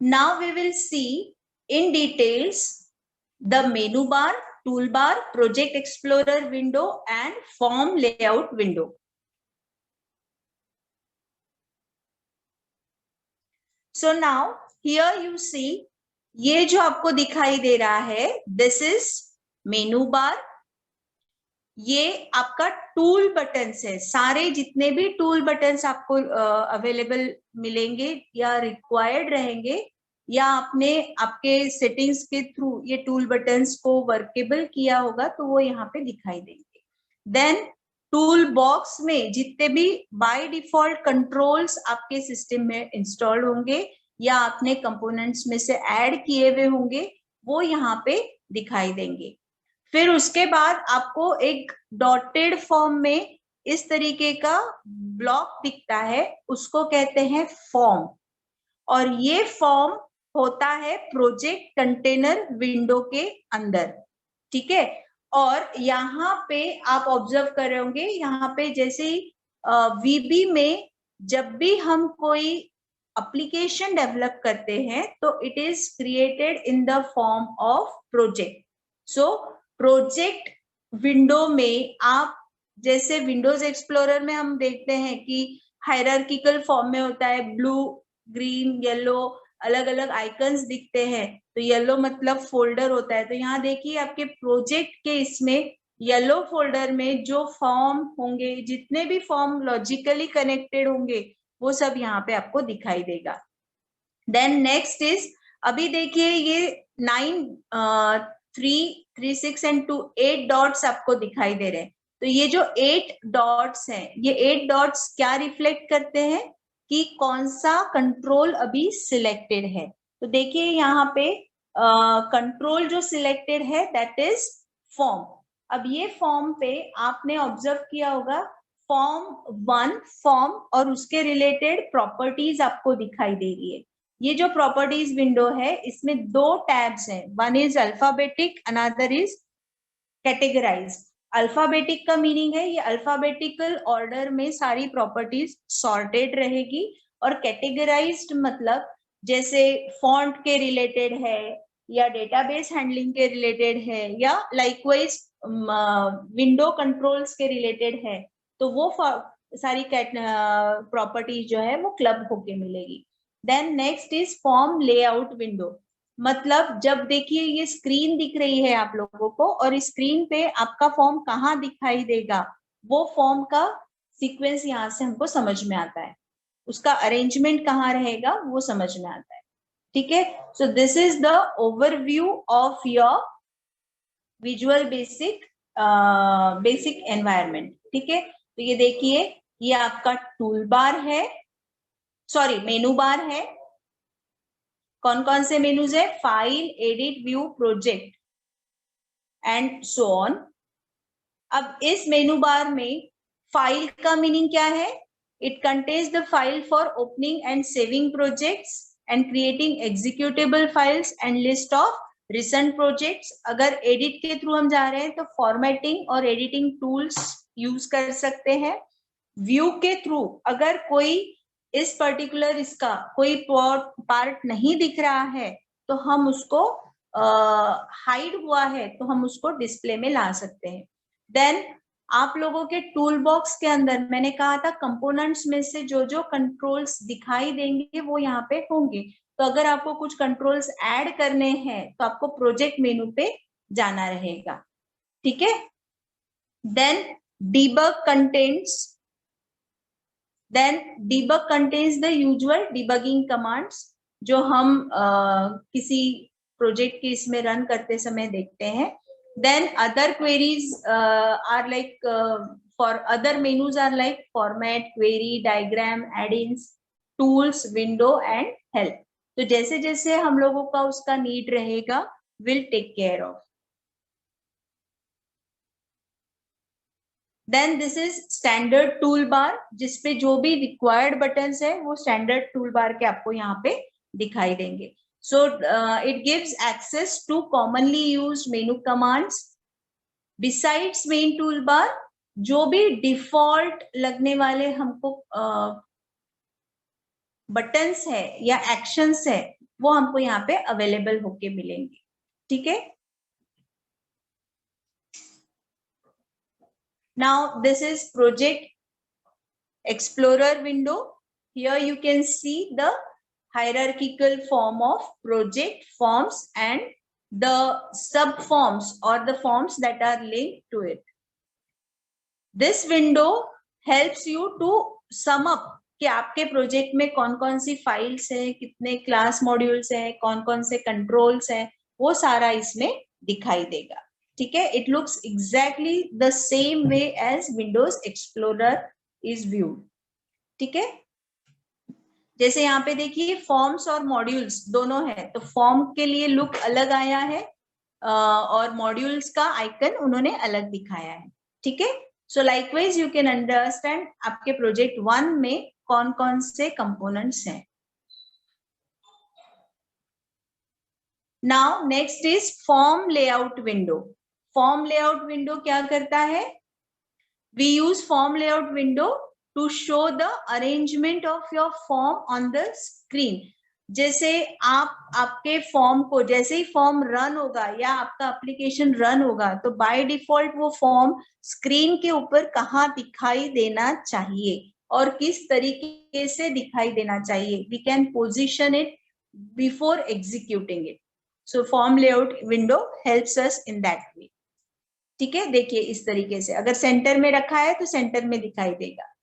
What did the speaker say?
Now we will see in details the menu bar, toolbar, project explorer window and form layout window. So now here you see, ये जो आपको दिखाई दे रहा है, this is menu bar. ये आपका tool buttons है, सारे जितने भी टूल बटन्स आपको अवेलेबल मिलेंगे या रिक्वायर्ड रहेंगे या आपने आपके सेटिंग्स के थ्रू ये टूल बटन्स को वर्केबल किया होगा तो वो यहाँ पे दिखाई देंगे. देन टूल बॉक्स में जितने भी बाय डिफॉल्ट कंट्रोल्स आपके सिस्टम में इंस्टॉल्ड होंगे या आपने कंपोनेंट्स में से ऐड किए हुए होंगे वो यहाँ पे दिखाई देंगे. फिर उसके बाद आपको एक डॉटेड फॉर्म में इस तरीके का ब्लॉक दिखता है, उसको कहते हैं फॉर्म. और ये फॉर्म होता है प्रोजेक्ट कंटेनर विंडो के अंदर. ठीक है. और यहाँ पे आप ऑब्जर्व कर रहे होंगे, यहाँ पे जैसे वीबी में जब भी हम कोई एप्लीकेशन डेवलप करते हैं तो it is created in the form of project. So project window में आप जैसे विंडोज एक्सप्लोरर में हम देखते हैं कि हायरार्किकल फॉर्म में होता है, ब्लू, ग्रीन, येलो, अलग अलग आइकन्स दिखते हैं. तो येलो मतलब फोल्डर होता है. तो यहाँ देखिए आपके प्रोजेक्ट के इसमें येलो फोल्डर में जो फॉर्म होंगे, जितने भी फॉर्म लॉजिकली कनेक्टेड होंगे वो सब यहाँ पे आपको दिखाई देगा. देन नेक्स्ट इज, अभी देखिए ये 9, 3, 3, 6 एंड 2 8 डॉट्स आपको दिखाई दे रहे हैं. तो ये जो 8 डॉट्स हैं, ये 8 डॉट्स क्या रिफ्लेक्ट करते हैं कि कौन सा कंट्रोल अभी सिलेक्टेड है. तो देखिए यहाँ पे कंट्रोल जो सिलेक्टेड है दैट इज फॉर्म. अब ये फॉर्म पे आपने ऑब्जर्व किया होगा फॉर्म 1 फॉर्म और उसके रिलेटेड प्रॉपर्टीज आपको दिखाई दे रही है. ये जो प्रॉपर्टीज विंडो है इसमें 2 टैब्स हैं, one is alphabetic, another is categorize. Alphabetic का मीनिंग है ये अल्फाबेटिकल ऑर्डर में सारी प्रॉपर्टीज सॉर्टेड रहेगी, और कैटेगराइज्ड मतलब जैसे फॉन्ट के रिलेटेड है या डेटाबेस हैंडलिंग के रिलेटेड है या लाइकवाइज विंडो कंट्रोल्स के रिलेटेड है, तो वो सारी प्रॉपर्टीज जो है वो क्लब होके मिलेगी. Then next is form layout window. मतलब जब देखिए ये स्क्रीन दिख रही है आप लोगों को और इस स्क्रीन पे आपका फॉर्म कहाँ दिखाई देगा, वो फॉर्म का सीक्वेंस यहाँ से हमको समझ में आता है, उसका अरेंजमेंट कहाँ रहेगा वो समझ में आता है. ठीक है. So this is the overview of your visual basic environment. ठीक है. तो ये देखिए ये आपका टूल बार है, सॉरी मेनू बार है. कौन कौन से मेनूज है? File, edit, view, project and so on. अब इस मेनू बार में फाइल का मीनिंग क्या है? It contains the file for opening and saving projects and creating executable files and list of recent projects. अगर एडिट के थ्रू हम जा रहे हैं तो फॉर्मेटिंग और एडिटिंग टूल्स यूज कर सकते हैं. व्यू के थ्रू अगर कोई इस पर्टिकुलर इसका कोई पार्ट नहीं दिख रहा है तो हम उसको हाइड हुआ है तो हम उसको डिस्प्ले में ला सकते हैं. देन आप लोगों के टूल बॉक्स के अंदर मैंने कहा था कंपोनेंट्स में से जो जो कंट्रोल्स दिखाई देंगे वो यहाँ पे होंगे. तो अगर आपको कुछ कंट्रोल्स ऐड करने हैं तो आपको प्रोजेक्ट मेनू पे जाना रहेगा. ठीक है. Then debug contains the usual debugging commands जो हम किसी प्रोजेक्ट के इसमें रन करते समय देखते हैं. Then other queries are like for other menus are like format, query, diagram, add-ins, tools, window and help. तो जैसे जैसे हम लोगों का उसका नीड रहेगा will take care of. Then this is standard toolbar जिसपे जो भी required buttons है वो standard toolbar के आपको यहाँ पे दिखाई देंगे. So it gives access to commonly used menu commands. Besides main toolbar, जो भी default लगने वाले हमको buttons है या actions है वो हमको यहाँ पे अवेलेबल होके मिलेंगे, ठीक है। Now this is project explorer window. Here you can see the hierarchical form of project forms and the sub forms or the forms that are linked to it. This window helps you to sum up कि आपके project में कौन कौन सी files है, कितने class modules है, कौन कौन से कंट्रोल्स है, वो सारा इसमें दिखाई देगा, ठीक है. It looks exactly the same way as Windows Explorer is viewed, ठीक है. जैसे यहाँ पे देखिए फॉर्म्स और मॉड्यूल्स दोनों है, तो फॉर्म के लिए लुक अलग आया है और मॉड्यूल्स का आइकन उन्होंने अलग दिखाया है, ठीक है. So likewise you can understand आपके प्रोजेक्ट 1 में कौन कौन से कंपोनेंट्स हैं. Now next is form layout window. Form layout window क्या करता है? We use form layout window to show the arrangement of your form on the screen. जैसे आपके फॉर्म को, जैसे ही फॉर्म रन होगा या आपका एप्लीकेशन रन होगा, तो बाय डिफॉल्ट वो फॉर्म स्क्रीन के ऊपर कहाँ दिखाई देना चाहिए और किस तरीके से दिखाई देना चाहिए. We can position it before executing it. So form layout window helps us in that way, ठीक है. देखिए इस तरीके से अगर सेंटर में रखा है तो सेंटर में दिखाई देगा,